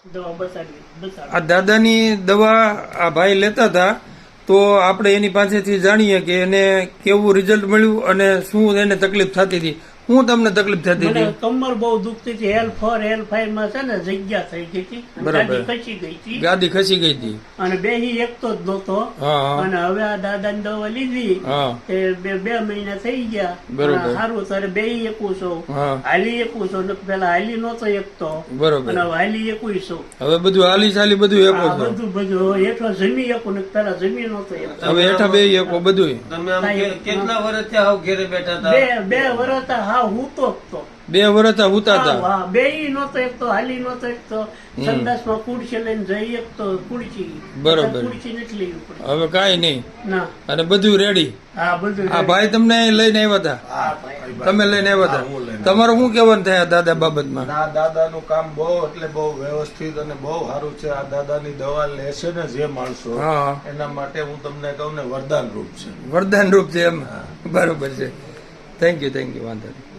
દવા બસાડી આ દાદાની દવા આ ભાઈ લેતા હતા, તો આપણે એની પાસેથી જાણીએ કે એને કેવું રિઝલ્ટ મળ્યું અને શું એને તકલીફ થતી હતી. શું તમને તકલીફ થતી મને હતી? કમર બહુ દુખતી હતી. L4 L5 માં છે ને જગ્યા થઈ ગઈ હતી, બરાબર. ગાડી ખસી ગઈ હતી ગાદી ખસી ગઈ હતી. અને બેહી એકતો જ નહોતો. હા અને હવે આ દાદાની દવા લીધી હા તે બે મહિના થઈ ગયા. બરોબર. અને સારું તારે બેહી એકું છું, હા હાલી એકું છું. પેલા હાલી નહોતો એકતો બરોબર. અને હવે હાલી એકું છું. હવે બધું હાલી ચાલી બધું એકો આ છો. બધું હેઠો જમી એકું ને પેલા જમી નહોતો એકતો. હવે હેઠા બે એકો બધું. તમે આમ કેટલા વર્ષથી આવ ઘેરે બેઠા હતા? બે વર્ષ હા હું તો 2 વર્ષ હુતા હતા. બે નહોતો એક તો હાલી નહોતો એક તો સંદાસમાં ખુરશી લઈને જઈ એક તો ખુરશી બરોબર. ખુરશી નથી લેવી પડે. હવે કાંઈ નહીં ના અને બધું રેડી. હા બધું આ ભાઈ તમને અહીં લઈને આવ્યા હતા, હા ભાઈ. તમે લઈને આવ્યા હતા. તમારું શું કહેવાનું થાય આ દાદા બાબતમાં? આ દાદાનું કામ બહુ એટલે બહુ વ્યવસ્થિત અને બહુ સારું છે. આ દાદાની દવા લેશે ને જે માણસો, હા એના માટે હું તમને કહું ને વરદાન રૂપ છે. વરદાન રૂપ છે એમ. બરોબર છે. થેન્ક યુ વાંધો નહીં.